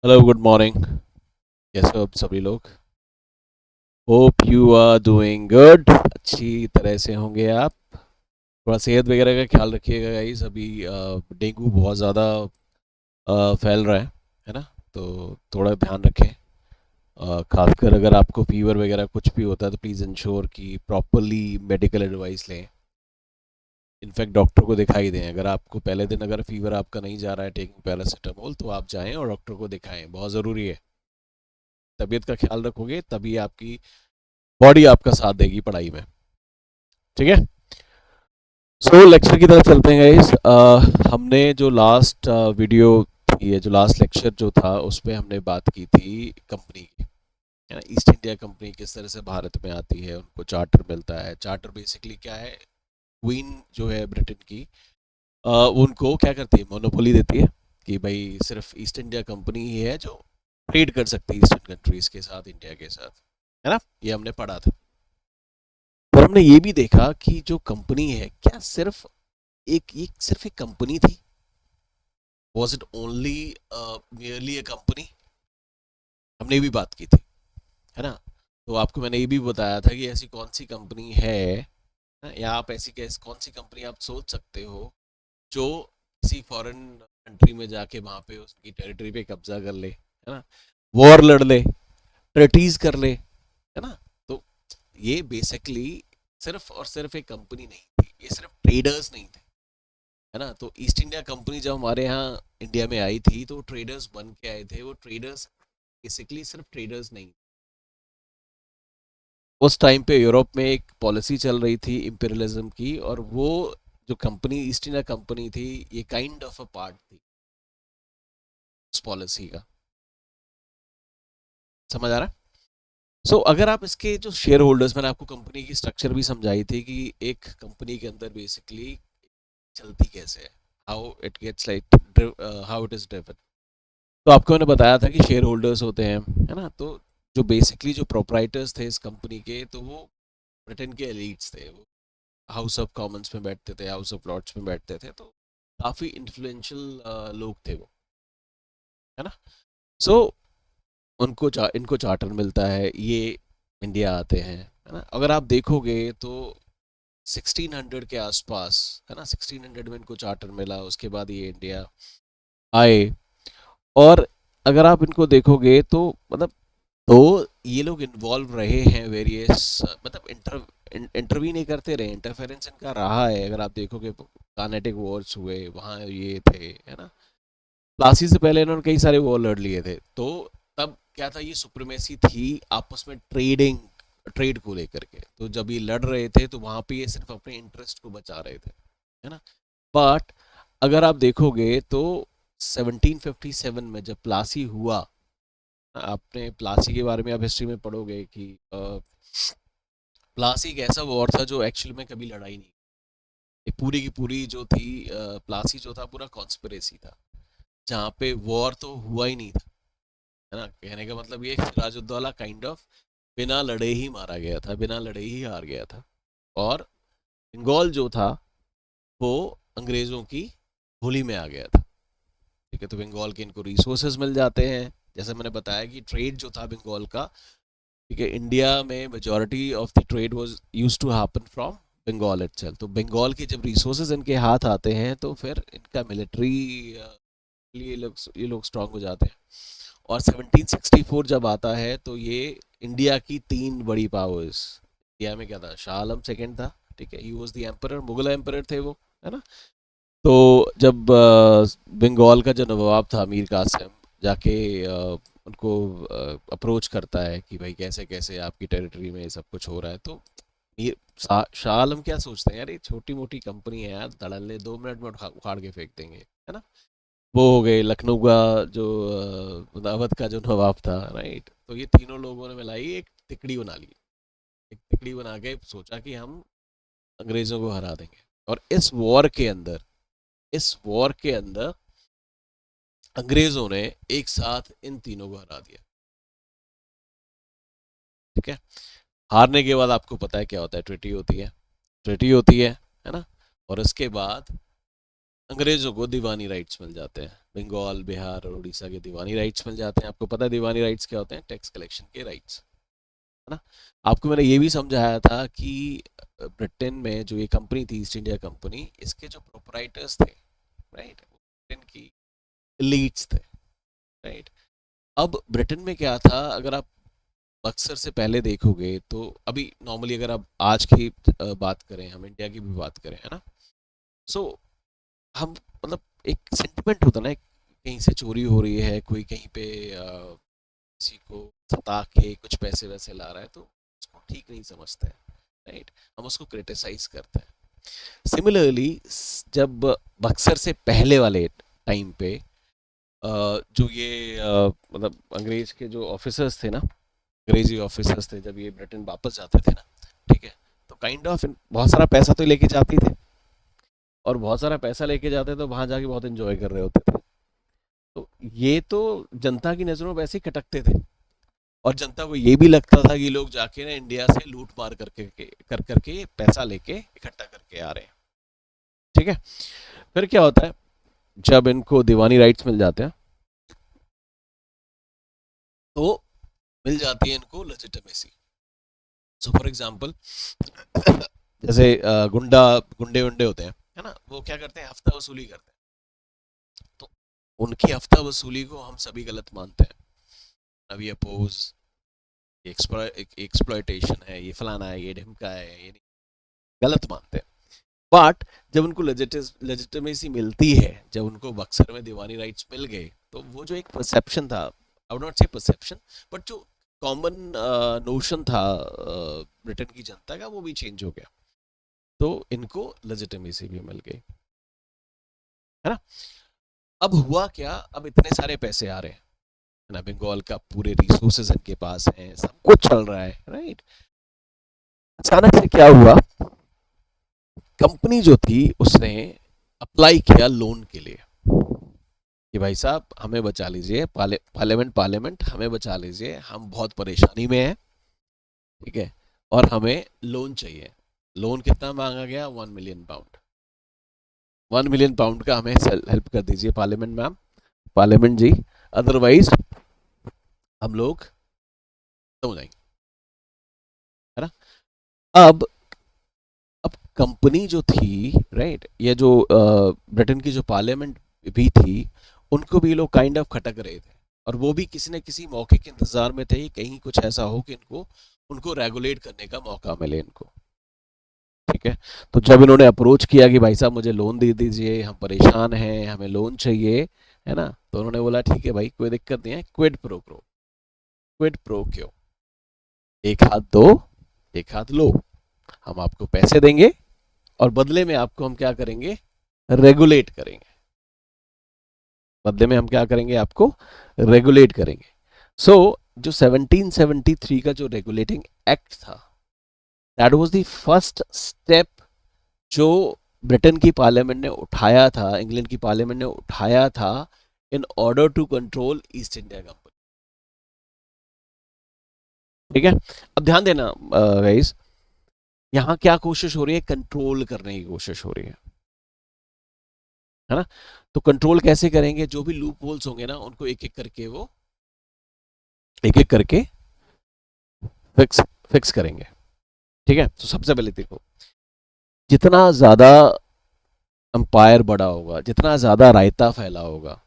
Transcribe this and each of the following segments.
Hello, good morning. कैसे हो आप सभी लोग? Hope you are doing good. अच्छी तरह से होंगे आप। थोड़ा सेहत वगैरह का ख्याल रखिएगा गाइस। अभी डेंगू बहुत ज़्यादा फैल रहा है ना? तो थोड़ा ध्यान रखें। खासकर अगर आपको फीवर वगैरह कुछ भी होता है तो प्लीज़ इंश्योर कि प्रॉपरली मेडिकल एडवाइस लें। इनफैक्ट डॉक्टर को दिखाई दें। अगर आपको पहले दिन अगर फीवर आपका नहीं जा रहा है टेकिंग पैरासीटामोल, तो आप जाएं और डॉक्टर को दिखाएं, बहुत ज़रूरी है। तबीयत का ख्याल रखोगे तभी आपकी बॉडी आपका साथ देगी पढ़ाई में। ठीक है। सो लेक्चर की तरफ चलते हैं गाइस। हमने जो लास्ट वीडियो थी, जो लास्ट लेक्चर जो था, उस पर हमने बात की थी कंपनी की, है ना? ईस्ट इंडिया कंपनी किस तरह से भारत में आती है, उनको चार्टर मिलता है। चार्टर बेसिकली क्या है? क्वीन जो है ब्रिटेन की, उनको क्या करती है? मोनोपोली देती है कि भाई सिर्फ ईस्ट इंडिया कंपनी ही है जो ट्रेड कर सकती है ईस्टर्न कंट्रीज के साथ, इंडिया के साथ, है ना? ये हमने पढ़ा था। और हमने ये भी देखा कि जो कंपनी है, क्या सिर्फ एक कंपनी थी? Was it only merely A company? हमने ये भी बात की थी, है ना? तो आपको मैंने ये भी बताया था कि ऐसी कौन सी कंपनी है, या आप ऐसी कैसी कौन सी कंपनी आप सोच सकते हो जो किसी फॉरेन कंट्री में जाके वहां पे उसकी टेरिटरी पे कब्जा कर ले, है ना? वॉर लड़ ले, ट्रेटीज कर ले, है ना? तो ये बेसिकली सिर्फ और सिर्फ एक कंपनी नहीं थी, ये सिर्फ ट्रेडर्स नहीं थे, है ना? तो ईस्ट इंडिया कंपनी जब हमारे यहाँ इंडिया में आई थी तो ट्रेडर्स बन के आए थे। वो ट्रेडर्स बेसिकली सिर्फ ट्रेडर्स नहीं। उस टाइम पे यूरोप में एक पॉलिसी चल रही थी इंपीरियलिज्म की, और वो जो कंपनी ईस्ट इंडिया कंपनी थी, ये काइंड ऑफ अ पार्ट थी उस पॉलिसी का। समझ आ रहा है? अगर आप इसके जो शेयर होल्डर्स, मैंने आपको कंपनी की स्ट्रक्चर भी समझाई थी कि एक कंपनी के अंदर बेसिकली चलती कैसे है, how it gets like how it is driven. तो आपको मैंने बताया था कि शेयर होल्डर्स होते हैं, है ना? तो जो बेसिकली जो प्रोप्राइटर्स थे इस कंपनी के, तो वो ब्रिटेन के एलिट्स थे। वो हाउस ऑफ कॉमन्स में बैठते थे, हाउस ऑफ लॉर्ड्स में बैठते थे। तो काफ़ी इन्फ्लुएंशियल लोग थे वो, है ना? सो इनको चार्टर मिलता है, ये इंडिया आते हैं, है ना? अगर आप देखोगे तो 1600 के आसपास, है ना, 1600 में इनको चार्टर मिला, उसके बाद ये इंडिया आए। और अगर आप इनको देखोगे तो मतलब, तो ये लोग इन्वॉल्व रहे हैं वेरियस, मतलब इंटरवीन नहीं करते रहे, इंटरफेरेंस इनका रहा है। अगर आप देखोगे कार्नेटिक वॉर्स हुए वहाँ, ये थे, है ना? प्लासी से पहले इन्होंने कई सारे वॉर लड़ लिए थे। तो तब क्या था? ये सुप्रीमेसी थी आपस में, ट्रेड को लेकर के। तो जब ये लड़ रहे थे तो वहाँ पे ये सिर्फ अपने इंटरेस्ट को बचा रहे थे, है ना? बट अगर आप देखोगे तो 1757 में जब प्लासी हुआ, आपने प्लासी के बारे में आप हिस्ट्री में पढ़ोगे कि प्लासी एक ऐसा वॉर था जो एक्चुअल में कभी लड़ाई नहीं, ये पूरी की पूरी जो थी, प्लासी जो था पूरा कॉन्स्पिरेसी था, जहाँ पे वॉर तो हुआ ही नहीं था, है ना? कहने का मतलब ये सिराजुद्दौला काइंड ऑफ बिना लड़े ही मारा गया था, बिना लड़े ही हार गया था। और बंगाल जो था वो अंग्रेज़ों की होली में आ गया था। ठीक है, तो बंगाल के इनको रिसोर्सेज मिल जाते हैं। जैसे मैंने बताया कि ट्रेड जो था बंगाल का, ठीक है, इंडिया में majority of the trade was used to happen from Bengal itself. तो बंगाल के जब रिसोर्सेज इनके हाथ आते हैं तो फिर इनका मिलिट्री, ये लोग स्ट्रांग हो जाते हैं। और 1764 जब आता है तो ये इंडिया की तीन बड़ी पावर्स, इंडिया में क्या था? शाह आलम सेकेंड था, ठीक है, he was the emperor, Mughal emperor थे वो, है ना? तो जब बंगाल का जो नवाब था मीर कासिम, जाके उनको अप्रोच करता है कि भाई कैसे कैसे आपकी टेरिटरी में ये सब कुछ हो रहा है, तो शाह आलम क्या सोचते हैं, यार ये छोटी मोटी कंपनी है यार, धड़ल्ले 2 मिनट में उखाड़ के फेंक देंगे, है ना? वो हो गए लखनऊ का जो अवध का जो नवाब था, राइट? तो ये तीनों लोगों ने मिलाई एक तिकड़ी बना ली। एक तिकड़ी बना के सोचा कि हम अंग्रेजों को हरा देंगे। और इस वॉर के अंदर अंग्रेजों ने एक साथ इन तीनों को हरा दिया। ठीक है। हारने के बाद आपको पता है क्या होता है? ट्रिटी होती है, ट्रिटी होती है ना? और इसके बाद अंग्रेजों को दीवानी राइट्स मिल जाते हैं। बंगाल, बिहार और उड़ीसा के दीवानी राइट्स मिल जाते हैं। आपको पता है दीवानी राइट्स क्या होते हैं? टैक्स कलेक्शन के राइट्स, है ना। आपको मैंने ये भी समझाया था कि ब्रिटेन में जो ये कंपनी थी, ईस्ट इंडिया कंपनी, इसके जो प्रोपराइटर्स थे, राइट, ब्रिटेन की एलीट्स थे, राइट। अब ब्रिटेन में क्या था, अगर आप अक्सर से पहले देखोगे तो अभी नॉर्मली अगर आप आज की बात करें, हम इंडिया की भी बात करें, है ना, सो हम मतलब एक सेंटिमेंट होता है ना, कहीं से चोरी हो रही है, कोई कहीं पे किसी को सता के कुछ पैसे वैसे ला रहा है, तो उसको ठीक नहीं समझते हैं, राइट, हम उसको क्रिटिसाइज करते हैं। सिमिलरली जब बक्सर से पहले वाले टाइम पे जो ये मतलब अंग्रेज के जो ऑफिसर्स थे ना, अंग्रेजी ऑफिसर्स थे, जब ये ब्रिटेन वापस जाते थे ना, ठीक है, तो काइंड ऑफ बहुत सारा पैसा तो लेके जाते थे, और बहुत सारा पैसा लेके जाते तो वहां जाके बहुत एंजॉय कर रहे होते थे। तो ये तो जनता की नज़रों में वैसे ही खटकते थे, और जनता को ये भी लगता था कि लोग जाके ना इंडिया से लूट मार करके पैसा लेके इकट्ठा करके आ रहे हैं, ठीक है। फिर क्या होता है, जब इनको दीवानी राइट्स मिल जाते हैं तो मिल जाती है इनको लेजिटिमेसी। सो फॉर एग्जाम्पल जैसे गुंडे उंडे होते हैं, है ना, वो क्या करते हैं, हफ्ता वसूली करते हैं। तो उनकी हफ्ता वसूली को हम सभी गलत मानते हैं, अभी अपोज, एक्सप्लॉयटेशन है, ये फलाना है, ये ढिमका है, ये नहीं, गलत मानते हैं। बट जब उनको लेजिटिमेसी मिलती है, जब उनको बक्सर में दीवानी राइट्स मिल गए, तो वो जो एक परसेप्शन था, आई वुड नॉट से परसेप्शन, बट जो कॉमन नोशन था ब्रिटेन की जनता का, वो भी चेंज हो गया। तो इनको लेजिटिमेसी भी मिल गई, है ना। अब हुआ क्या, अब इतने सारे पैसे आ रहे हैं, है ना, बंगाल का पूरे रिसोर्सेज इनके पास हैं, सब कुछ चल रहा है, राइट। अचानक से क्या हुआ, कंपनी जो थी उसने अप्लाई किया लोन के लिए कि भाई साहब हमें बचा लीजिए, पार्लियामेंट हमें बचा लीजिए, हम बहुत परेशानी में हैं, ठीक है, और हमें लोन चाहिए। लोन कितना मांगा गया? 1 मिलियन पाउंड। 1 मिलियन पाउंड का हमें हेल्प कर दीजिए पार्लियामेंट मैम, पार्लियामेंट जी, अदरवाइज हम लोग हो जाएंगे, है ना। अब अब कंपनी जो थी, राइट, ये जो ब्रिटेन की जो पार्लियामेंट भी थी, उनको भी लोग काइंड ऑफ खटक रहे थे, और वो भी किसी न किसी मौके के इंतजार में थे, कहीं कुछ ऐसा हो कि इनको उनको रेगुलेट करने का मौका मिले इनको, ठीक है। तो जब इन्होंने अप्रोच किया कि भाई साहब मुझे लोन दे दीजिए, हम परेशान हैं, हमें लोन चाहिए, है ना, तो उन्होंने बोला ठीक है भाई, कोई दिक्कत नहीं है, quid pro crow, quid pro क्यों, एक हाथ दो एक हाथ लो, हम आपको पैसे देंगे और बदले में आपको हम क्या करेंगे, रेगुलेट करेंगे, बदले में हम क्या करेंगे, आपको रेगुलेट करेंगे। सो जो 1773 का जो रेगुलेटिंग एक्ट था, that was the first step जो ब्रिटेन की पार्लियामेंट ने उठाया था, इंग्लैंड की पार्लियामेंट ने उठाया था, in order to control East India company, ठीक है। अब ध्यान देना गाइस, यहाँ क्या कोशिश हो रही है, कंट्रोल करने की कोशिश हो रही है ना। तो कंट्रोल कैसे करेंगे, जो भी लूप होल्स होंगे ना, उनको एक एक करके वो एक एक करके फिक्स फिक्स करेंगे, ठीक है। तो सबसे पहले देखो, जितना ज्यादा अंपायर बड़ा होगा, जितना ज्यादा रायता फैला होगा,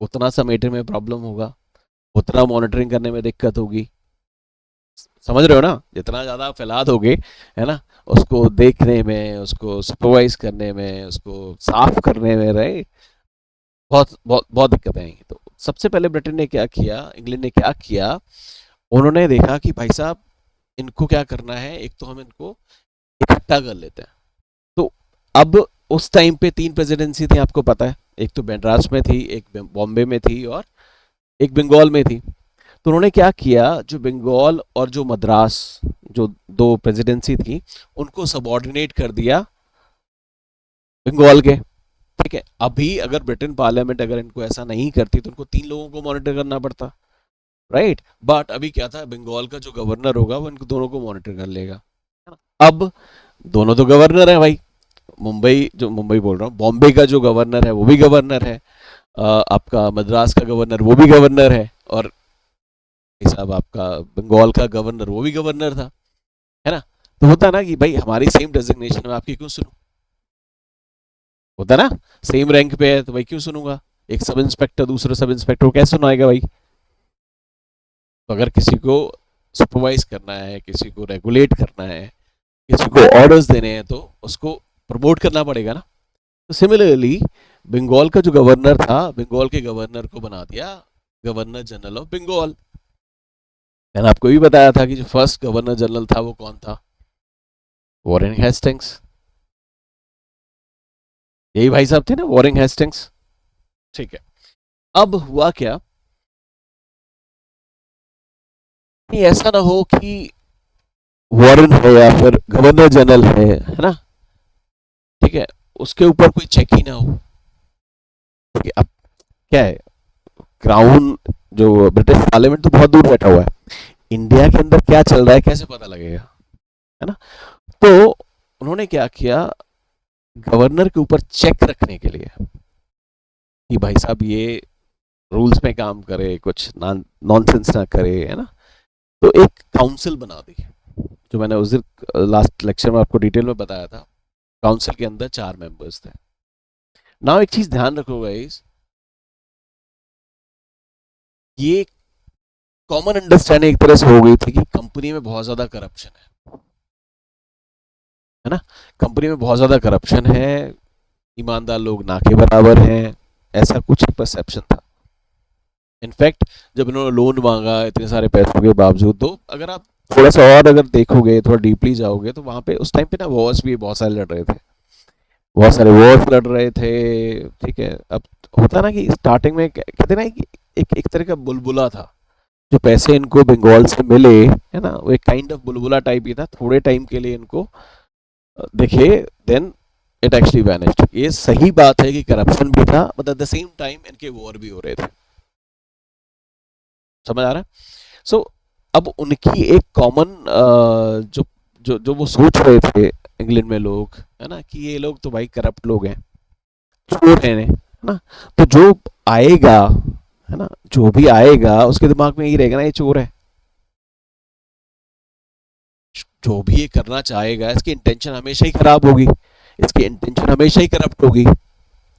उतना समेटने में प्रॉब्लम होगा, उतना मॉनिटरिंग करने में दिक्कत होगी, समझ रहे हो ना, जितना ज्यादा फैला दोगे, है ना, उसको देखने में, उसको सुपरवाइज करने में, उसको साफ करने में, राइट, बहुत बहुत बहुत दिक्कतें आएंगी। तो सबसे पहले ब्रिटेन ने क्या किया, इंग्लैंड ने क्या किया, उन्होंने देखा कि भाई साहब इनको क्या करना है, एक तो हम इनको इकट्ठा कर लेते हैं। तो अब उस टाइम पे 3 प्रेसिडेंसी थी, आपको पता है, एक तो मद्रास में थी, एक बॉम्बे में थी, और एक बंगाल में थी। तो उन्होंने क्या किया, जो बंगाल और जो मद्रास, जो दो प्रेसिडेंसी थी, उनको सबॉर्डिनेट कर दिया बंगाल के, ठीक है। अभी अगर ब्रिटेन पार्लियामेंट अगर इनको ऐसा नहीं करती तो उनको 3 लोगों को मॉनिटर करना पड़ता, राइट। बट अभी क्या था, बंगाल का जो गवर्नर होगा वो इनको दोनों को मॉनिटर कर लेगा। अब दोनों तो गवर्नर है भाई, मुंबई बोल रहा हूँ, बॉम्बे का जो गवर्नर है वो भी गवर्नर है, आपका मद्रास का गवर्नर वो भी गवर्नर है, और साहब आपका बंगाल का गवर्नर वो भी गवर्नर था, है ना। तो होता ना कि भाई हमारी सेम डेजिग्नेशन में आपकी क्यों सुनूं, होता ना, सेम रैंक पे है तो भाई क्यों सुनूंगा। एक सब इंस्पेक्टर दूसरे सब इंस्पेक्टर को कैसे सुनाएगा भाई। तो अगर किसी को सुपरवाइज करना है, किसी को रेगुलेट करना है, किसी को ऑर्डर्स देने हैं, तो उसको प्रमोट करना पड़ेगा ना। तो सिमिलरली बंगाल का जो गवर्नर था, बंगाल के गवर्नर को बना दिया गवर्नर जनरल ऑफ बंगाल। मैंने आपको भी बताया था कि जो फर्स्ट गवर्नर जनरल था वो कौन था, वॉरेन हेस्टिंग्स। यही भाई साहब थे ना, वॉरेन हेस्टिंग्स। ठीक है, अब हुआ क्या, ऐसा ना हो कि वॉरेन है या फिर गवर्नर जनरल है ना, ठीक है, उसके ऊपर कोई चेक ही ना हो। क्योंकि अब क्या है, क्राउन जो ब्रिटिश पार्लियामेंट तो बहुत दूर बैठा हुआ है, इंडिया के अंदर क्या चल रहा है कैसे पता लगेगा, है ना। तो उन्होंने क्या किया, गवर्नर के ऊपर चेक रखने के लिए कि भाई साहब ये रूल्स में काम करे, कुछ नॉनसेंस ना करे, है ना। तो एक काउंसिल बना दी, जो मैंने उस दिन लास्ट लेक्चर में आपको डिटेल में बताया था। काउंसिल के अंदर 4 मेंबर्स थे। नाउ एक चीज ध्यान रखो गाइस, ये कॉमन अंडरस्टैंडिंग एक तरह से हो गई थी कि कंपनी में बहुत ज्यादा करप्शन है ना, कंपनी में बहुत ज्यादा करप्शन है, ईमानदार लोग ना के बराबर हैं, ऐसा कुछ परसेप्शन था। इनफैक्ट जब इन्होंने लोन मांगा इतने सारे पैसों के बावजूद, तो अगर आप थोड़ा सा और अगर देखोगे, थोड़ा डीपली जाओगे, तो वहां पे उस टाइम पे ना वॉर्स भी बहुत सारे लड़ रहे थे, बहुत सारे वॉर्स लड़ रहे थे। ठीक है, अब होता ना कि स्टार्टिंग में कहते ना कि एक तरह का बुलबुला था, जो पैसे इनको बंगाल से मिले, है ना, वो एक काइंड ऑफ बुलबुला टाइप ही था, थोड़े टाइम के लिए इनको दिखे, देन इट एक्चुअली वैनिश्ड। ये सही बात है कि करप्शन भी था, but at the same time इनके वॉर भी हो रहे थे, समझ आ रहा है। सो अब उनकी एक कॉमन जो जो जो वो सोच रहे थे इंग्लैंड में लोग, है ना, कि ये लोग तो भाई करप्ट लोग हैं, चोर हैं, है ना। तो जो आएगा, है ना, जो भी आएगा उसके दिमाग में यही रहेगा ना, ये चोर है। जो भी ये करना चाहेगा इसकी इंटेंशन हमेशा ही खराब होगी, इसकी इंटेंशन हमेशा ही करप्ट होगी, है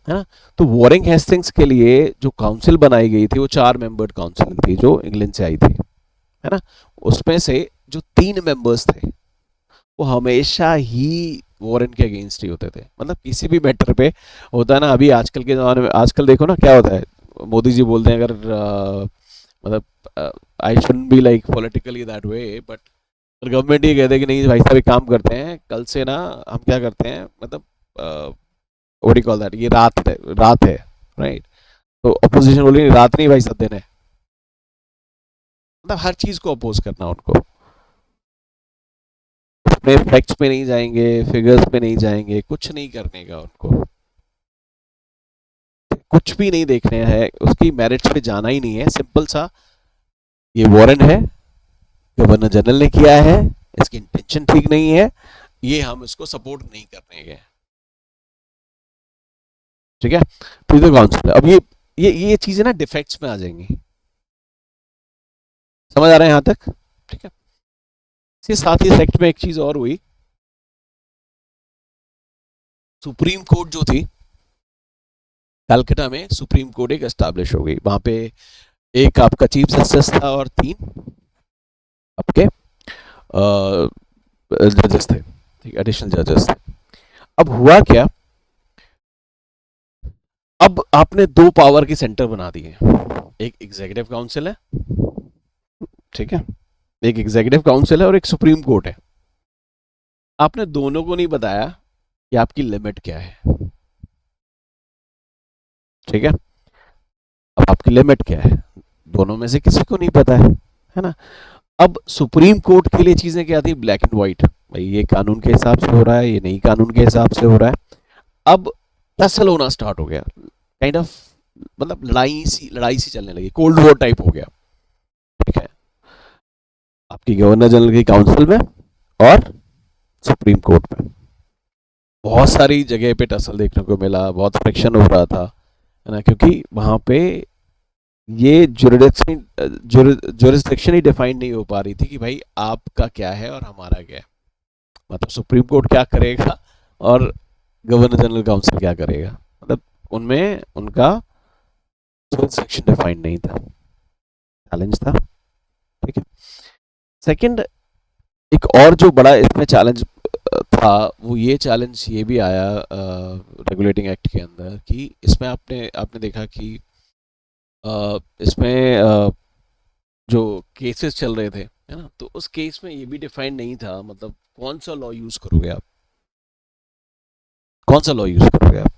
ना। तो वॉरेन हेस्टिंग्स के लिए जो काउंसिल बनाई गई थी वो 4 मेंबर्ड काउंसिल थी, जो इंग्लैंड से आई थी, है ना। उसमें से जो 3 मेंबर्स थे वो हमेशा ही वॉरेन के अगेंस्ट ही होते थे, मतलब किसी भी मैटर पे। होता है ना, अभी आजकल के ज़माने में, आजकल देखो ना क्या होता है, मोदी जी बोलते हैं, अगर मतलब I shouldn't be like politically that way, but government ये कहते हैं कि नहीं भाई साहब एक काम करते हैं, कल से ना हम क्या करते हैं, मतलब व्हाट यू कॉल दैट, ये रात है, राइट। तो अपोजिशन बोलेगी रात नहीं भाई सब दिन है, मतलब हर चीज को अपोज करना उनको, अपने फैक्ट्स पे नहीं जाएंगे, फिगर्स पे नहीं जाएंगे, कुछ नहीं करने का उनको, कुछ भी नहीं देखने हैं, उसकी मेरिट्स पे जाना ही नहीं है, सिंपल सा। ये वारन है, गवर्नर जनरल ने किया है, इसकी इंटेंशन ठीक नहीं है, ये हम इसको सपोर्ट नहीं करने के, ठीक है। तो ये काउंसिल है। अब ये चीजें ना डिफेक्ट्स में आ जाएंगी, समझ आ रहा है यहां तक, ठीक है। इसके साथ ही सेक्ट में एक चीज और हुई, सुप्रीम कोर्ट जो थी कलकत्ता में, सुप्रीम कोर्ट एक एस्टैब्लिश हो गई, वहां पे एक आपका चीफ जस्टिस था और 3 आपके जजेस थे, ठीक, एडिशनल जजेस थे। अब हुआ क्या, अब आपने 2 पावर के सेंटर बना दिए, एक एग्जीक्यूटिव काउंसिल है, ठीक है, एक एग्जीक्यूटिव काउंसिल है और एक सुप्रीम कोर्ट है। आपने दोनों को नहीं बताया कि आपकी लिमिट क्या है, ठीक है। अब आपकी लिमिट क्या है, दोनों में से किसी को नहीं पता है ना। अब सुप्रीम कोर्ट के लिए चीजें क्या थी, ब्लैक एंड व्हाइट, भाई ये कानून के हिसाब से हो रहा है, ये नहीं कानून के हिसाब से हो रहा है। अब टसल होना स्टार्ट हो गया, काइंड ऑफ, मतलब लड़ाई सी चलने लगी, कोल्ड वॉर टाइप हो गया, ठीक है, आपकी गवर्नर जनरल की काउंसिल में और सुप्रीम कोर्ट में। बहुत सारी जगह पे टसल देखने को मिला, बहुत फ्रिक्शन हो रहा था, है ना, क्योंकि वहाँ पे ये जुरिस्डिक्शन ही डिफाइन नहीं हो पा रही थी कि भाई आपका क्या है और हमारा क्या है, मतलब सुप्रीम कोर्ट क्या करेगा और गवर्नर जनरल काउंसिल क्या करेगा, मतलब उनमें उनका जुरिस्डिक्शन डिफाइन नहीं था, चैलेंज था। ठीक है। सेकंड, एक और जो बड़ा इसमें चैलेंज था, वो ये चैलेंज ये भी आया रेगुलेटिंग एक्ट के अंदर कि इसमें आपने आपने देखा कि इसमें जो केसेस चल रहे थे, है ना, तो उस केस में ये भी डिफाइन नहीं था, मतलब कौन सा लॉ यूज करोगे आप, कौन सा लॉ यूज करोगे आप,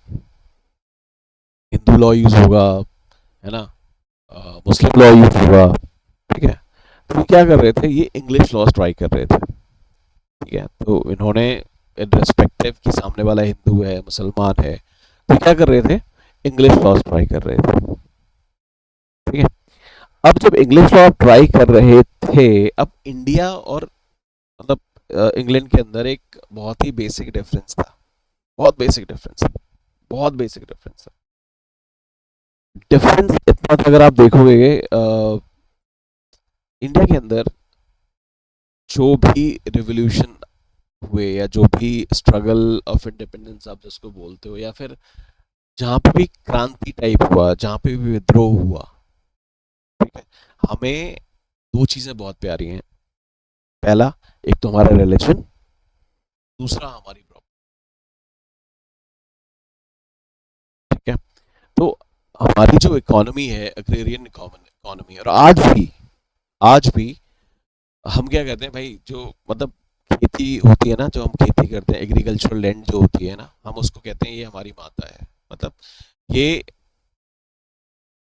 हिंदू लॉ यूज होगा, है ना, मुस्लिम लॉ यूज होगा। ठीक है। तो क्या कर रहे थे, ये इंग्लिश लॉ ट्राई कर रहे थे। ठीक है। तो इन्होंने रेस्पेक्टिव कि सामने वाला हिंदू है मुसलमान है, तो क्या कर रहे थे, इंग्लिश लॉ ट्राई कर रहे थे। ठीक है। अब जब इंग्लिश लॉ ट्राई कर रहे थे, अब इंडिया और मतलब इंग्लैंड के अंदर एक बहुत ही बेसिक डिफरेंस था, बहुत बेसिक डिफरेंस था, बहुत बेसिक डिफरेंस था। डिफरेंस इतना था, अगर आप देखोगे इंडिया के अंदर जो भी रिवोल्यूशन हुए या जो भी स्ट्रगल ऑफ इंडिपेंडेंस आप जिसको बोलते हो, या फिर जहाँ पे भी क्रांति टाइप हुआ, जहाँ पे भी विद्रोह हुआ, ठीक है, हमें दो चीजें बहुत प्यारी हैं। पहला, एक तो हमारा रिलीजन, दूसरा हमारी प्रॉपर्टी। ठीक है। तो हमारी जो इकोनॉमी है अग्रेरियन इकोनॉमी, और आज भी हम क्या कहते हैं भाई, जो मतलब खेती होती है ना, जो हम खेती करते हैं, एग्रीकल्चरल लैंड जो होती है ना, हम उसको कहते हैं ये हमारी माता है। मतलब ये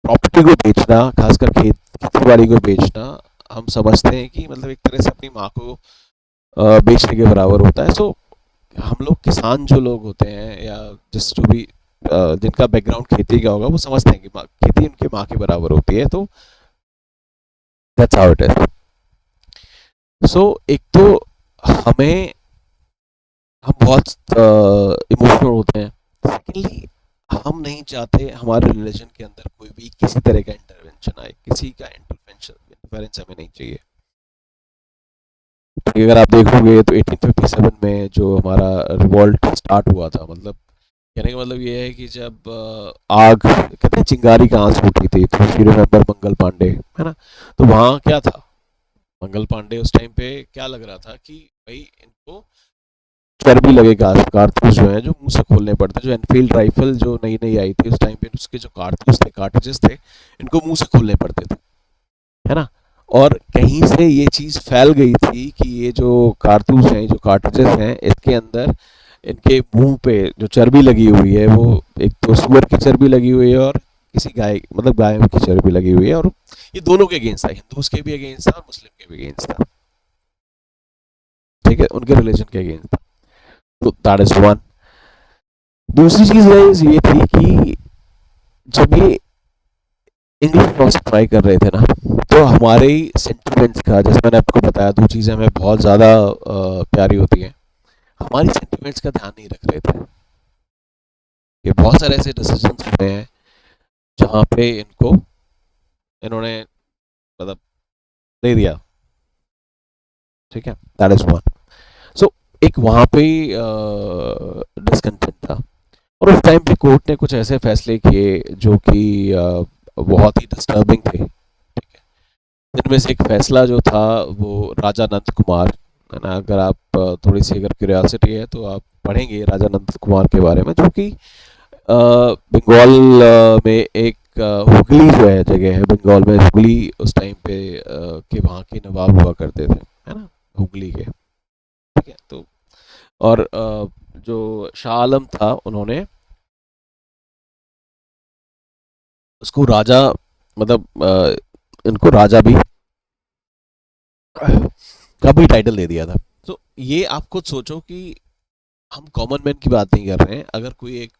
प्रॉपर्टी को बेचना, खासकर खेती बाड़ी को बेचना, हम समझते हैं कि मतलब एक तरह से अपनी माँ को बेचने के बराबर होता है। सो हम लोग किसान जो लोग होते हैं, या जिस जो भी जिनका बैकग्राउंड खेती का होगा, वो समझते हैं कि खेती उनकी माँ के बराबर होती है। तो दैट्स हाउ इट इज। सो एक तो हमें हम बहुत इमोशनल होते हैं। सेकेंडली, हम नहीं चाहते हमारे रिलीजन के अंदर कोई भी किसी तरह का इंटरवेंशन आए, किसी का इंटरफेरेंस हमें नहीं चाहिए। अगर आप देखोगे तो 1857 में जो हमारा रिवॉल्ट स्टार्ट हुआ था, मतलब कहने का मतलब ये है कि जब आग कहते हैं चिंगारी कहाँ से उठी थी, तो यू रिमेम्बर मंगल पांडे, है ना, तो वहाँ क्या था, मंगल पांडे उस टाइम पे क्या लग रहा था कि भाई इनको चर्बी लगे कारतूस जो है, जो मुंह से खोलने पड़ते, जो एनफील्ड राइफल जो नई नई आई थी उस टाइम पे, उसके जो कारतूस थे, कार्ट्रिजेस थे, इनको मुंह से खोलने पड़ते थे, है ना। और कहीं से ये चीज़ फैल गई थी कि ये जो कारतूस हैं, जो कार्ट्रिजेस हैं, इसके अंदर इनके मुंह पे जो चर्बी लगी हुई है, वो एक तो सुअर की चर्बी लगी हुई है, और किसी गाय मतलब गाय की चर्बी लगी हुई है, और ये दोनों के अगेंस्ट था, हिंदूज के भी अगेंस्ट था और मुस्लिम के भी अगेंस्ट था। ठीक है, उनके रिलीजन के अगेंस्ट था। तो दैट इज वन। दूसरी चीज गाइस ये थी कि जब ये इंग्लिश लॉ ट्राई कर रहे थे ना, तो हमारे सेंटिमेंट्स का, जैसे मैंने आपको बताया, दो चीज़ें हमें बहुत ज़्यादा प्यारी होती हैं, हमारी सेंटिमेंट्स का ध्यान नहीं रख रहे थे। ये बहुत सारे ऐसे डिसीजन हुए हैं जहाँ पे इन्होंने मतलब दे दिया। ठीक है, दैट इज वन। सो एक वहाँ पे डिसकंटेंट था, और उस टाइम पे कोर्ट ने कुछ ऐसे फैसले किए जो कि बहुत ही डिस्टर्बिंग थे। ठीक है। इनमें से एक फैसला जो था वो राजा नंद कुमार, है ना, अगर आप थोड़ी सी अगर क्यूरियोसिटी है तो आप पढ़ेंगे राजा नंद कुमार के बारे में, जो कि बंगाल में एक हुगली जो है जगह है, बंगाल में हुगली उस टाइम पे के वहाँ के नवाब हुआ करते थे, है ना, हुगली के। ठीक है। तो और जो शाह आलम था, उन्होंने उसको राजा, मतलब इनको राजा भी का भी टाइटल दे दिया था। तो ये आप खुद सोचो कि हम कॉमन मैन की बात नहीं कर रहे हैं, अगर कोई एक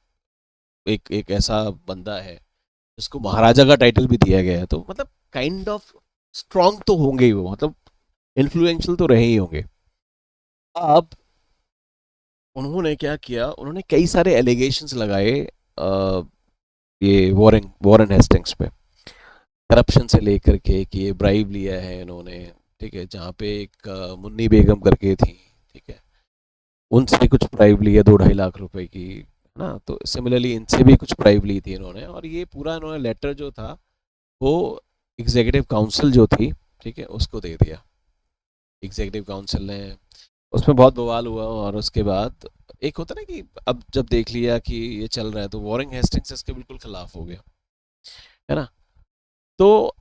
एक एक ऐसा बंदा है जिसको महाराजा का टाइटल भी दिया गया है, तो मतलब काइंड ऑफ स्ट्रांग तो होंगे ही वो, मतलब इन्फ्लुएंशियल तो रहे ही होंगे। अब उन्होंने क्या किया, उन्होंने कई सारे एलिगेशंस लगाए ये वॉरेन हेस्टिंग्स पे, करप्शन से लेकर के कि ये ब्राइब लिया है इन्होंने, ठीक है, जहाँ पे एक मुन्नी बेगम करके थी, ठीक है, उनसे कुछ ब्राइब लिया 2-2.5 लाख रुपए की, है ना। तो सिमिलरली इनसे भी कुछ ब्राइब ली थी इन्होंने, और ये पूरा इन्होंने लेटर जो था वो एग्जीक्यूटिव काउंसिल जो थी, ठीक है, उसको दे दिया। एग्जीक्यूटिव काउंसिल ने, उसमें बहुत बवाल हुआ, और उसके बाद एक होता ना कि अब जब देख लिया कि ये चल रहा है, तो वॉरेन हेस्टिंग्स इसके बिल्कुल खिलाफ हो गया, है ना। तो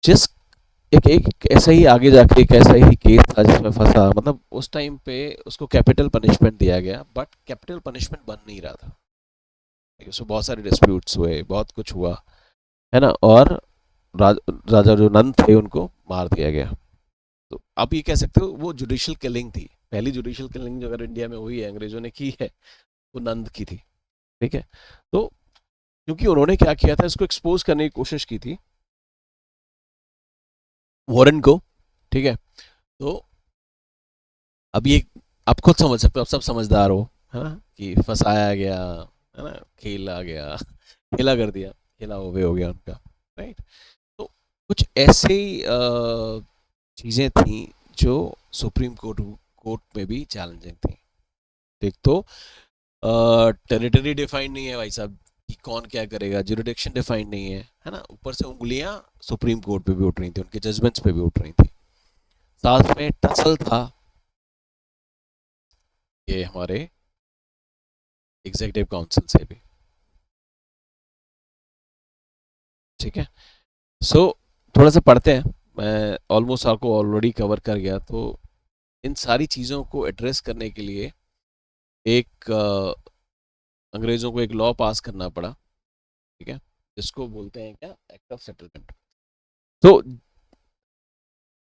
जिस एक एक ऐसा ही आगे जाके एक ऐसा ही केस था जिसमें फंसा, मतलब उस टाइम पे उसको कैपिटल पनिशमेंट दिया गया, बट कैपिटल पनिशमेंट बन नहीं रहा था, उसमें बहुत सारे डिस्प्यूट्स हुए, बहुत कुछ हुआ, है ना। और राज, राजा जो नंद थे उनको मार दिया गया। तो आप ये कह सकते हो वो जुडिशियल किलिंग थी, पहली जुडिशियल किलिंग जो अगर इंडिया में हुई है अंग्रेजों ने की है, वो नंद की थी, ठीक है। तो क्योंकि उन्होंने क्या किया था, इसको एक्सपोज करने की कोशिश की थी वॉरेन को, ठीक है। तो अब ये आप खुद समझ सकते हो, आप सब समझदार हो, है ना, कि फंसाया गया, है ना, खेला गया, खेला कर दिया, खेला हो गया उनका, राइट। तो कुछ ऐसे चीज़ें थी जो सुप्रीम कोर्ट में भी चैलेंजिंग थी। एक तो टेरिटरी डिफाइंड नहीं है भाई साहब, कि कौन क्या करेगा, जुरिडिक्शन डिफाइंड नहीं है ना। ऊपर से उंगलियां सुप्रीम कोर्ट पे भी उठ रही थी, उनके जजमेंट्स पे भी उठ रही थी। साथ में टसल था ये हमारे एग्जीक्यूटिव काउंसिल से भी, ठीक है। सो थोड़ा सा पढ़ते हैं, मैं ऑलमोस्ट आपको ऑलरेडी कवर कर गया। तो इन सारी चीज़ों को एड्रेस करने के लिए एक अंग्रेज़ों को एक लॉ पास करना पड़ा, ठीक है, जिसको बोलते हैं क्या, एक्ट ऑफ सेटलमेंट। तो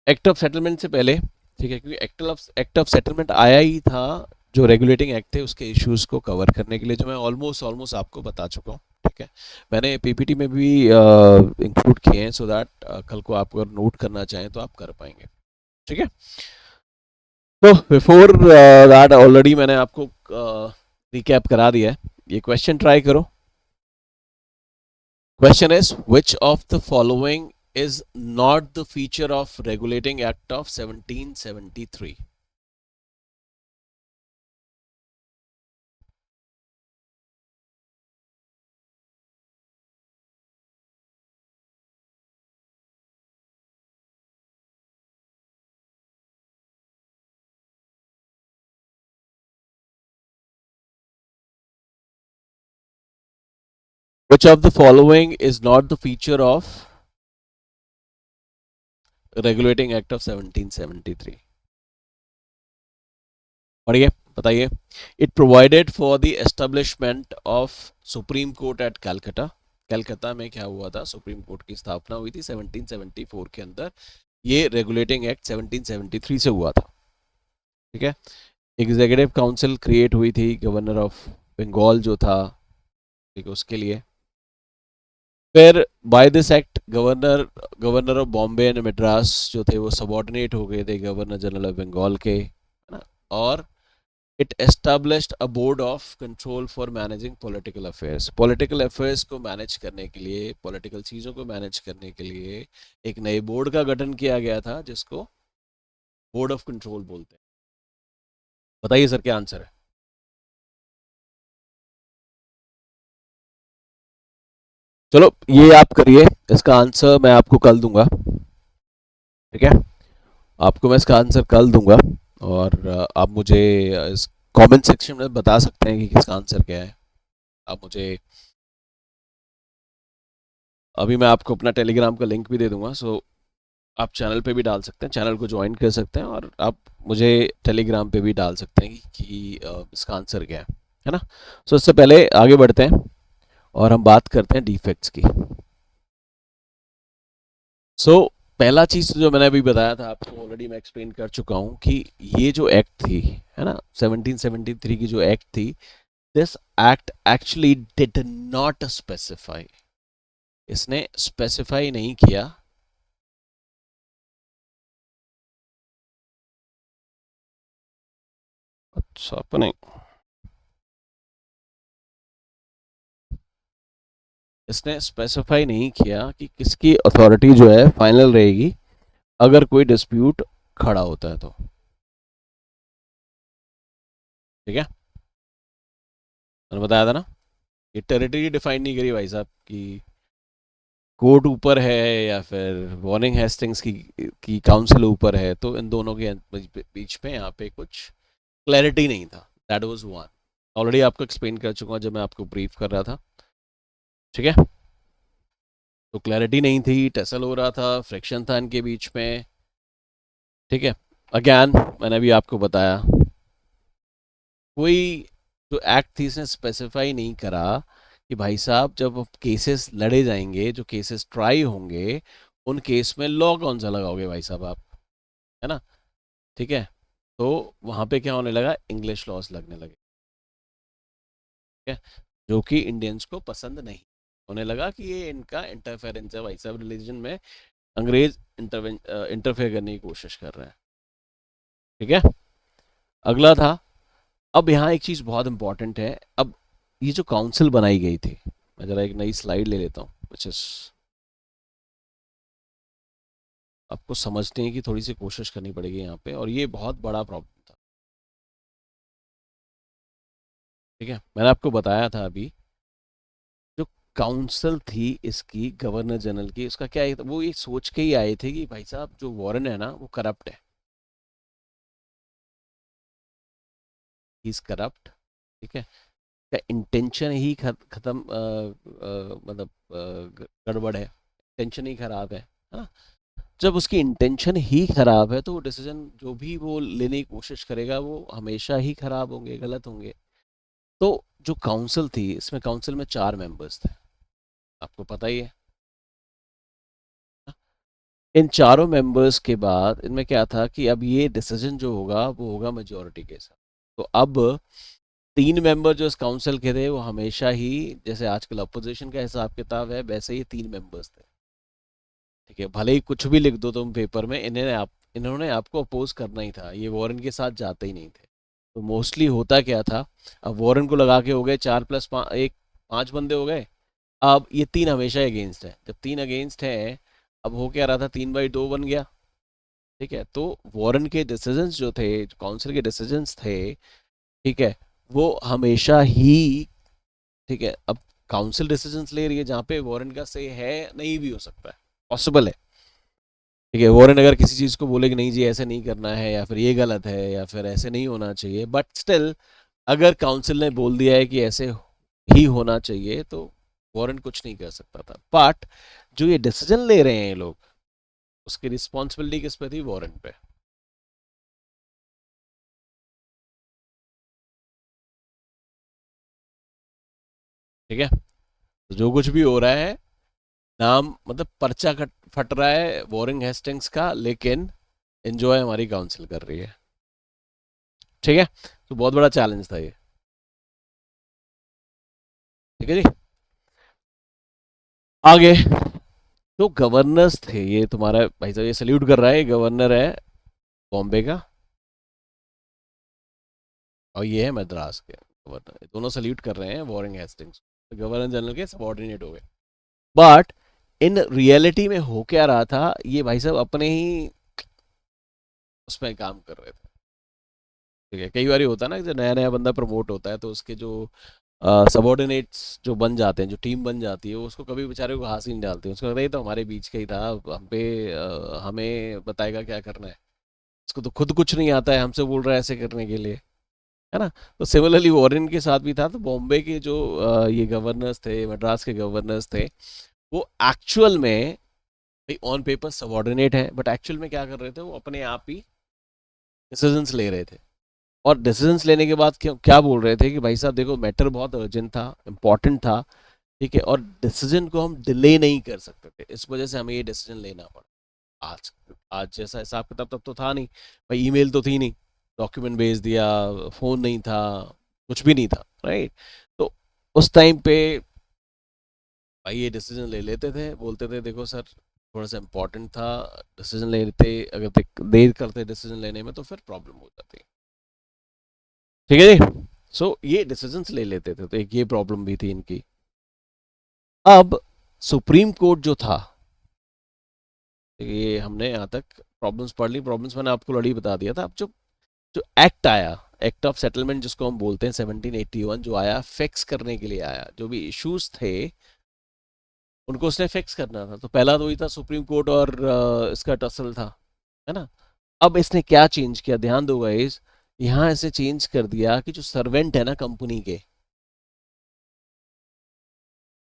एक्ट ऑफ सेटलमेंट से पहले, ठीक है, क्योंकि एक्ट ऑफ सेटलमेंट आया ही था जो रेगुलेटिंग एक्ट थे उसके इश्यूज को कवर करने के लिए, जो मैं ऑलमोस्ट ऑलमोस्ट आपको बता चुका हूँ, ठीक है। मैंने पीपीटी में भी इंक्लूड किए हैं, सो दैट कल को आप अगर नोट करना चाहें तो आप कर पाएंगे, ठीक है। तो बिफोर दैट ऑलरेडी मैंने आपको रिकैप करा दिया है। ये क्वेश्चन ट्राई करो। Question is, which of the following is not the feature of Regulating Act of 1773? Which of the following is not the feature of Regulating Act of 1773? पढ़िए, बताइए। It provided for the establishment of Supreme Court at Calcutta. Calcutta में क्या हुआ था, supreme court की स्थापना हुई थी 1774 के अंदर। ये रेगुलेटिंग एक्ट 1773 से हुआ था, ठीक है। एग्जीक्यूटिव काउंसिल क्रिएट हुई थी गवर्नर ऑफ बंगाल जो था, ठीक है, उसके लिए। फिर by this act governor of Bombay and Madras जो थे वो सबॉर्डिनेट हो गए थे गवर्नर जनरल ऑफ बंगाल के, है ना। और it established a board of control for managing political affairs को मैनेज करने के लिए, पॉलिटिकल चीज़ों को मैनेज करने के लिए एक नए बोर्ड का गठन किया गया था, जिसको बोर्ड ऑफ कंट्रोल बोलते हैं। बताइए सर, क्या आंसर है? चलो ये आप करिए, इसका आंसर मैं आपको कल दूंगा, ठीक है। आपको मैं इसका आंसर कल दूंगा, और आप मुझे इस कमेंट सेक्शन में बता सकते हैं कि किसका आंसर क्या है। आप मुझे, अभी मैं आपको अपना टेलीग्राम का लिंक भी दे दूंगा, सो आप चैनल पे भी डाल सकते हैं, चैनल को ज्वाइन कर सकते हैं, और आप मुझे टेलीग्राम पे भी डाल सकते हैं कि इसका आंसर क्या है ना। सो इससे पहले आगे बढ़ते हैं और हम बात करते हैं डिफेक्ट्स की। सो पहला चीज जो मैंने अभी बताया था आपको, ऑलरेडी मैं एक्सप्लेन कर चुका हूँ कि ये जो एक्ट थी, है ना, 1773 की जो एक्ट थी, this act actually did not specify, इसने स्पेसिफाई नहीं किया। अच्छा, अपने इसने स्पेसिफाई नहीं किया कि किसकी अथॉरिटी जो है फाइनल रहेगी अगर कोई डिस्प्यूट खड़ा होता है तो। ठीक है, मैंने बताया था ना, ये टेरिटरी डिफाइन नहीं करी भाई साहब कि कोर्ट ऊपर है या फिर वॉर्निंग हेस्टिंग्स की काउंसिल ऊपर है, तो इन दोनों के बीच में यहाँ पे कुछ क्लैरिटी नहीं था। That was one. ऑलरेडी आपको एक्सप्लेन कर चुका हूँ जब मैं आपको ब्रीफ कर रहा था। ठीक है, तो क्लैरिटी नहीं थी, टेसल हो रहा था, फ्रिक्शन था इनके बीच में। ठीक है, अगेन मैंने अभी आपको बताया कोई जो एक्ट थी इसने स्पेसिफाई नहीं करा कि भाई साहब जब केसेस लड़े जाएंगे, जो केसेस ट्राई होंगे, उन केस में लॉ कौन सा लगाओगे भाई साहब आप, है ना। ठीक है, तो वहाँ पे क्या होने लगा, इंग्लिश लॉज लगने लगे। ठीक है, जो कि इंडियंस को पसंद नहीं होने लगा कि ये इनका इंटरफेरेंस है भाई साहब रिलीजन में, अंग्रेज इंटरफेयर करने की कोशिश कर रहे हैं। ठीक है, अगला था, अब यहाँ एक चीज़ बहुत इंपॉर्टेंट है। अब ये जो काउंसिल बनाई गई थी, मैं जरा एक नई स्लाइड ले लेता हूँ, विच इज आपको समझने की थोड़ी सी कोशिश करनी पड़ेगी यहाँ पे, और ये बहुत बड़ा प्रॉब्लम था। ठीक है, मैंने आपको बताया था अभी, जो काउंसिल थी इसकी गवर्नर जनरल की, उसका क्या है, वो ये सोच के ही आए थे कि भाई साहब जो वॉरेन है ना वो करप्ट है, ही इज करप्ट। ठीक है, का इंटेंशन ही खत्म मतलब गड़बड़ है, इंटेंशन ही खराब है ना। जब उसकी इंटेंशन ही खराब है तो वो डिसीजन जो भी वो लेने की कोशिश करेगा वो हमेशा ही खराब होंगे, गलत होंगे। तो जो काउंसिल थी, इसमें काउंसिल में 4 मेंबर्स थे, आपको पता ही है। इन चारों मेंबर्स के बाद इनमें क्या था कि अब ये डिसीजन जो होगा वो होगा मेजोरिटी के साथ। तो अब 3 मेंबर जो इस काउंसिल के थे वो हमेशा ही, जैसे आजकल अपोजिशन का हिसाब किताब है, वैसे ही 3 मेंबर्स थे। ठीक है, भले ही कुछ भी लिख दो तुम पेपर में, इन्होंने आपको अपोज करना ही था, ये वॉरेन के साथ जाते ही नहीं थे। तो मोस्टली होता क्या था, अब वॉरेन को लगा के हो गए 4+1, 5 बंदे हो गए। अब ये 3 हमेशा अगेंस्ट है, जब 3 अगेंस्ट है, अब हो क्या रहा था, 3/2 बन गया। ठीक है, तो वॉरेन के डिसीजंस जो थे, जो काउंसिल के डिसीजंस थे, ठीक है, वो हमेशा ही, ठीक है, अब काउंसिल डिसीजंस ले रही है जहाँ पे वॉरेन का से है, नहीं भी हो सकता है, पॉसिबल है। ठीक है, वॉरेन अगर किसी चीज़ को बोले कि नहीं जी ऐसे नहीं करना है, या फिर ये गलत है, या फिर ऐसे नहीं होना चाहिए, बट स्टिल अगर काउंसिल ने बोल दिया है कि ऐसे ही होना चाहिए, तो वॉरेन कुछ नहीं कर सकता था। बट जो ये डिसीजन ले रहे हैं ये लोग, उसकी रिस्पॉन्सिबिलिटी किस पे थी, वॉरेन पे। ठीक है, तो जो कुछ भी हो रहा है, नाम मतलब पर्चा फट रहा है वॉरेन हेस्टिंग्स का, लेकिन एंजॉय हमारी काउंसिल कर रही है। ठीक है, तो बहुत बड़ा चैलेंज था ये। ठीक है जी, आगे जो गवर्नर्स थे, ये तुम्हारा भाई साहब ये सल्यूट कर रहा है, ये गवर्नर है बॉम्बे का, और ये है मद्रास के गवर्नर, दोनों सल्यूट कर रहे हैं वॉरेन हेस्टिंग्स, तो गवर्नर जनरल के सबॉर्डिनेट हो गए। बट इन रियलिटी में हो क्या रहा था, ये भाई साहब अपने ही उसमें काम कर रहे थे। ठीक है, कई बार होता है ना, जो नया नया बंदा प्रमोट होता है तो उसके जो सबॉर्डिनेट्स जो बन जाते हैं, जो टीम बन जाती है, वो उसको कभी बेचारे को घास ही नहीं डालते, उसको लगता है ये तो हमारे बीच का ही था, हम पे हमें बताएगा क्या करना है, इसको तो खुद कुछ नहीं आता है, हमसे बोल रहा है ऐसे करने के लिए, है ना। तो सिमिलरली वॉरेन के साथ भी था। तो बॉम्बे के जो ये गवर्नर्स थे, मद्रास के गवर्नर्स थे, वो एक्चुअल में भाई ऑन पेपर सबॉर्डिनेट है, बट एक्चुअल में क्या कर रहे थे, वो अपने आप ही डिसीजंस ले रहे थे। और डिसीजंस लेने के बाद क्या क्या बोल रहे थे कि भाई साहब देखो मैटर बहुत अर्जेंट था, इंपॉर्टेंट था, ठीक है, और डिसीजन को हम डिले नहीं कर सकते थे, इस वजह से हमें ये डिसीजन लेना पड़ा। आज आज जैसा हिसाब किताब तब तो था नहीं भाई, ईमेल तो थी नहीं, डॉक्यूमेंट भेज दिया, फोन नहीं था, कुछ भी नहीं था, राइट। तो उस टाइम पे भाई ये डिसीजन ले लेते थे, बोलते थे देखो सर थोड़ा सा इंपॉर्टेंट था, डिसीजन ले लेते, अगर देर करते डिसीजन लेने में तो फिर प्रॉब्लम हो जाती। ठीक है जी, सो ये डिसीजंस ले लेते थे, तो एक ये प्रॉब्लम भी थी इनकी। अब सुप्रीम कोर्ट जो था, ये हमने यहाँ तक प्रॉब्लम्स पढ़ ली, प्रॉब्लम्स मैंने आपको ऑलरेडी बता दिया था। अब जो जो एक्ट आया, एक्ट ऑफ सेटलमेंट जिसको हम बोलते हैं 1781, जो आया फिक्स करने के लिए आया, जो भी इश्यूज थे उनको उसने फिक्स करना था। तो पहला तो ही था सुप्रीम कोर्ट और इसका टसल था, है ना। अब इसने क्या चेंज किया, ध्यान दो गाइस, यहाँ इसने चेंज कर दिया कि जो सर्वेंट है ना कंपनी के,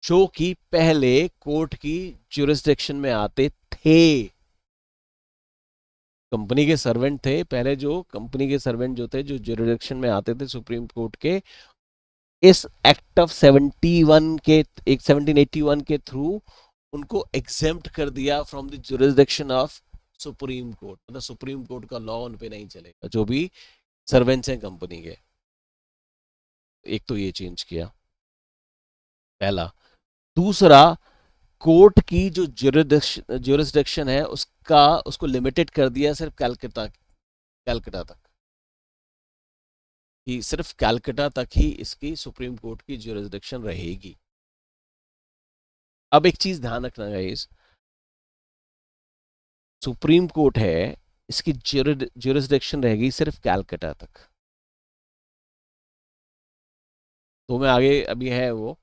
जो कि पहले कोर्ट की ज्यूरिसडिक्शन में आते थे, कंपनी के सर्वेंट थे पहले, जो कंपनी के सर्वेंट जो थे, जो ज्यूरिसडिक्शन में आते थे सुप्रीम कोर्ट के, इस एक्ट ऑफ 71 के, एक 1781 के थ्रू उनको एग्जेम्प्ट कर दिया from the jurisdiction of supreme court. मतलब सुप्रीम कोर्ट का लॉ उन पे नहीं चलेगा, जो भी सर्वेंट्स हैं कंपनी के। एक तो ये चेंज किया, पहला। दूसरा, कोर्ट की जो ज्यूरिसडिक्शन है उसका, उसको लिमिटेड कर दिया सिर्फ कैलकाटा, कैलकाटा तक, कि सिर्फ कैलकाटा तक ही इसकी सुप्रीम कोर्ट की ज्यूरिसडिक्शन रहेगी। अब एक चीज ध्यान रखना गाइस, सुप्रीम कोर्ट है, इसकी ज्यूरिसडिक्शन रहेगी सिर्फ कैलकाटा तक। तो मैं आगे अभी है वो।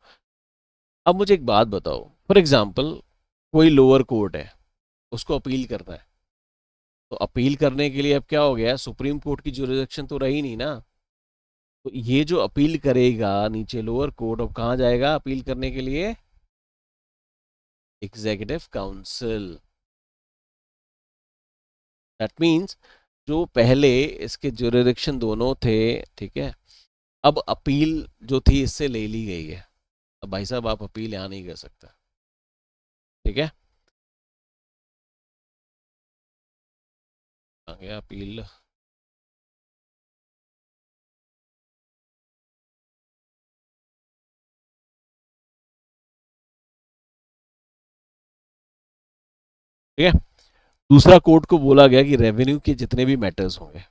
अब मुझे एक बात बताओ, फॉर एग्जाम्पल कोई लोअर कोर्ट है, उसको अपील करना है, तो अपील करने के लिए अब क्या हो गया, सुप्रीम कोर्ट की ज्यूरिसडिक्शन तो रही नहीं ना। तो ये जो अपील करेगा नीचे लोअर कोर्ट, अब कहाँ जाएगा अपील करने के लिए, एग्जीक्यूटिव काउंसिल। दैट मीन्स जो पहले इसके ज्यूरिसडिक्शन दोनों थे, ठीक है, अब अपील जो थी इससे ले ली गई है। अब भाई साहब आप अपील यहाँ नहीं कर सकता, ठीक है। आ गया अपील, ठीक है। दूसरा, कोर्ट को बोला गया कि रेवेन्यू के जितने भी मैटर्स होंगे,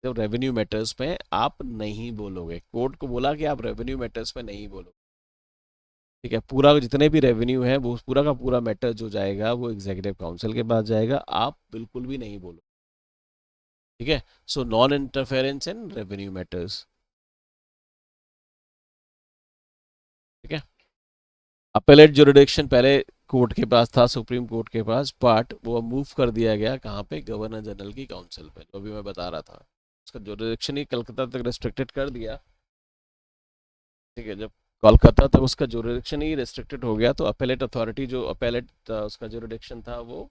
तो रेवेन्यू मैटर्स पे आप नहीं बोलोगे। कोर्ट को बोला कि आप रेवेन्यू मैटर्स पे नहीं बोलोगे, ठीक है। पूरा जितने भी रेवेन्यू है वो पूरा का पूरा मैटर जो जाएगा वो एग्जीक्यूटिव काउंसिल के पास जाएगा, आप बिल्कुल भी नहीं बोलो, ठीक है। So non interference in revenue matters, ठीक है। अपेलेट जुरिडिक्शन पहले कोर्ट के पास था, सुप्रीम कोर्ट के पास, बट वो मूव कर दिया गया कहाँ पे, गवर्नर जनरल की काउंसिल पे, जो भी मैं बता रहा था। उसका जुरिडिक्शन ही कलकत्ता तक रेस्ट्रिक्टेड कर दिया, ठीक है। जब कोलकाता तक उसका जुरिडिक्शन ही रेस्ट्रिक्टेड हो गया, तो अपेलेट अथॉरिटी, जो अपेलेट उसका जुरिडिक्शन था, वो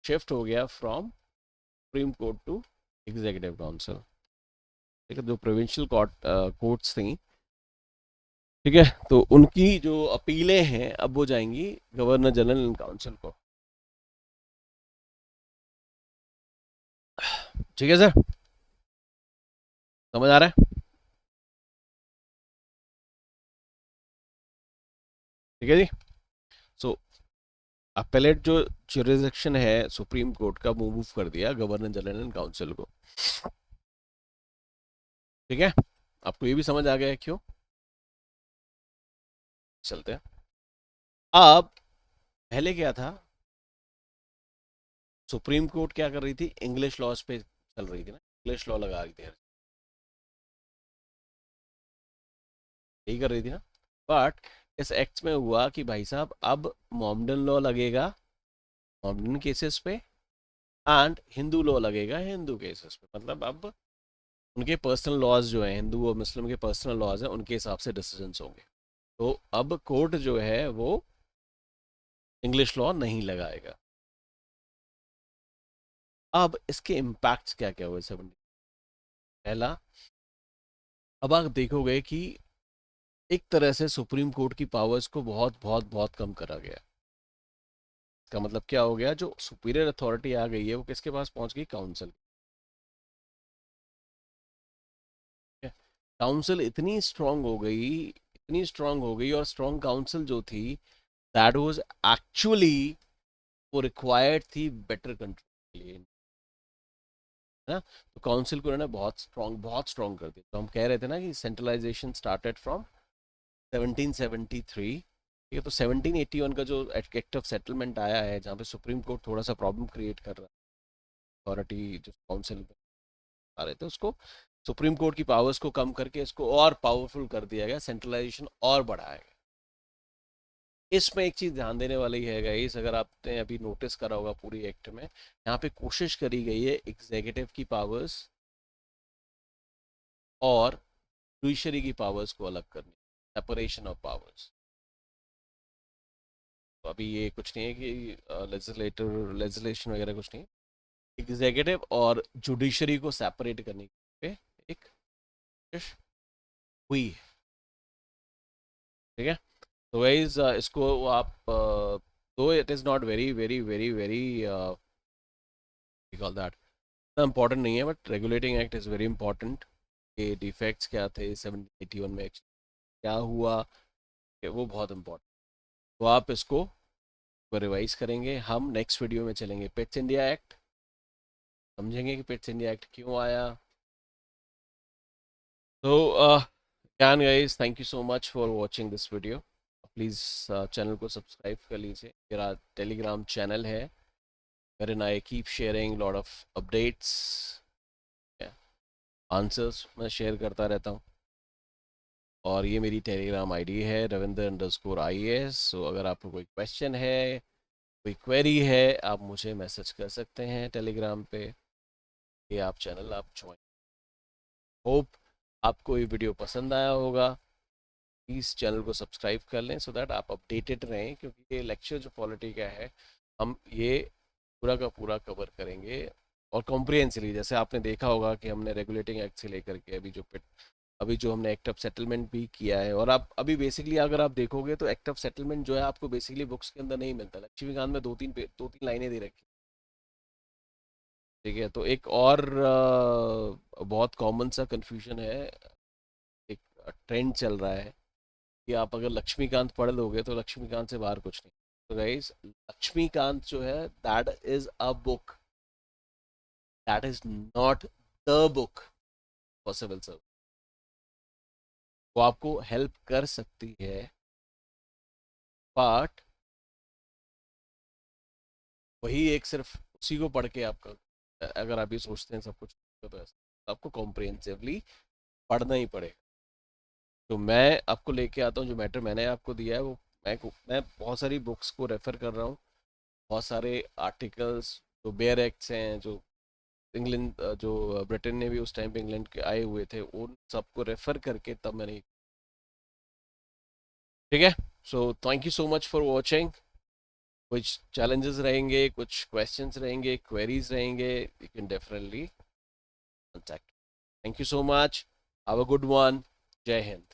शिफ्ट हो गया from supreme court to executive council, ठीक है। जो प्रोविंशियल कोर्ट्स थी, ठीक है, तो उनकी जो अपीलें हैं अब वो जाएंगी गवर्नर जनरल काउंसिल को, ठीक है सर, समझ आ रहा है, ठीक है जी। सो अपेलेट जो जुरिडिक्शन है सुप्रीम कोर्ट का, वो मूव कर दिया गवर्नर जनरल काउंसिल को, ठीक है। आपको ये भी समझ आ गया है क्यों, चलते हैं। अब पहले क्या था, सुप्रीम कोर्ट क्या कर रही थी, इंग्लिश लॉज पे चल रही थी ना, इंग्लिश लॉ लगा रही थी, यही कर रही थी ना। बट इस एक्ट में हुआ कि भाई साहब अब मोमडन लॉ लगेगा मोमडन केसेस पे, एंड हिंदू लॉ लगेगा हिंदू केसेस पे। मतलब अब उनके पर्सनल लॉज जो है, हिंदू और मुस्लिम के पर्सनल लॉज हैं, उनके हिसाब से डिसीजंस होंगे। तो अब कोर्ट जो है वो इंग्लिश लॉ नहीं लगाएगा। अब इसके इम्पैक्ट्स क्या क्या हुए सब, पहला, अब आप देखोगे कि एक तरह से सुप्रीम कोर्ट की पावर्स को बहुत बहुत बहुत कम करा गया। इसका मतलब क्या हो गया, जो सुपीरियर अथॉरिटी आ गई है वो किसके पास पहुंच गई, काउंसिल। काउंसिल इतनी स्ट्रांग हो गई, इतनी स्ट्रांग हो गई, और स्ट्रांग काउंसिल जो थी, दैट वाज एक्चुअली, वो रिक्वायर्ड थी बेटर कंट्रोल के लिए, है ना। तो काउंसिल को ना बहुत स्ट्रांग कर दिया। तो हम कह रहे थे ना कि सेंट्रलाइजेशन स्टार्टेड फ्रॉम 1773, ठीक है, तो 1781 का जो एक्ट ऑफ सेटलमेंट आया है, जहाँ पे सुप्रीम कोर्ट थोड़ा सा प्रॉब्लम क्रिएट कर रहा है, अथॉरिटी जो काउंसिल में आ रहे थे उसको, सुप्रीम कोर्ट की पावर्स को कम करके इसको और पावरफुल कर दिया गया, सेंट्रलाइजेशन और बढ़ाया गया। इसमें एक चीज ध्यान देने वाली है गाइस, अगर आपने अभी नोटिस करा होगा पूरी एक्ट में, यहाँ पे कोशिश करी गई है एग्जीक्यूटिव की पावर्स और जुडिशरी की पावर्स को अलग करने, सेपरेशन ऑफ पावर्स। तो अभी ये कुछ नहीं है कि लेजिस्लेशन वगैरह कुछ नहीं, एग्जीक्यूटिव और जुडिशरी को सेपरेट करने पे एक कोशिश हुई है। ठीक है, तो गाइस इसको आप दो it is not very very very very call that important नहीं है, but regulating act is very important. के डिफेक्ट्स क्या थे 1781 में, क्या हुआ, कि वो बहुत इंपॉर्टेंट। तो आप इसको रिवाइज करेंगे। हम नेक्स्ट वीडियो में चलेंगे पेट्स इंडिया एक्ट, समझेंगे कि पेट्स इंडिया एक्ट क्यों आया। तो ज्ञान guys, thank you so much for watching this video. Please channel को सब्सक्राइब कर लीजिए, मेरा टेलीग्राम चैनल है, wherein I keep sharing lot of updates, answers मैं शेयर करता रहता हूँ। और ये मेरी टेलीग्राम आईडी है ravinder_IAS। सो अगर आपको कोई क्वेश्चन है, कोई क्वेरी है, आप मुझे मैसेज कर सकते हैं टेलीग्राम पे। ये आप चैनल आप ज्वाइन। होप आपको ये वीडियो पसंद आया होगा। प्लीज़ चैनल को सब्सक्राइब कर लें सो दैट आप अपडेटेड रहें, क्योंकि ये लेक्चर जो पॉलिटी का है, हम ये पूरा का पूरा कवर करेंगे और कॉम्प्रिहेंसिवली। जैसे आपने देखा होगा कि हमने रेगुलेटिंग एक्ट से लेकर के अभी जो हमने एक्ट ऑफ सेटलमेंट भी किया है। और आप अभी बेसिकली अगर आप देखोगे तो एक्ट ऑफ सेटलमेंट जो है आपको बेसिकली बुक्स के अंदर नहीं मिलता, लक्ष्मीकांत में दो तीन लाइनें दे रखी। ठीक है, तो एक और बहुत कॉमन सा कंफ्यूजन है, एक ट्रेंड चल रहा है कि आप अगर लक्ष्मीकांत पढ़ लोगे तो लक्ष्मीकांत से बाहर कुछ नहीं। तो गाइस, लक्ष्मीकांत जो है that is a book, that is not the book possible sir. वो आपको हेल्प कर सकती है, बट वही एक सिर्फ उसी को पढ़ के आपका, अगर आप ये सोचते हैं सब कुछ तो ऐसा आपको कॉम्प्रिहेंसिवली पढ़ना ही पड़ेगा। तो मैं आपको लेके आता हूँ, जो मैटर मैंने आपको दिया है वो, मैं बहुत सारी बुक्स को रेफर कर रहा हूँ, बहुत सारे आर्टिकल्स जो बेयर एक्ट्स हैं, जो इंग्लैंड जो ब्रिटेन ने भी उस टाइम पे इंग्लैंड के आए हुए थे, उन सबको रेफर करके तब मैंने। ठीक है, so thank you so much for watching. कुछ चैलेंजेस रहेंगे, कुछ क्वेश्चंस रहेंगे, क्वेरीज रहेंगे, you can definitely contact. Thank you so much, have a good one, जय हिंद।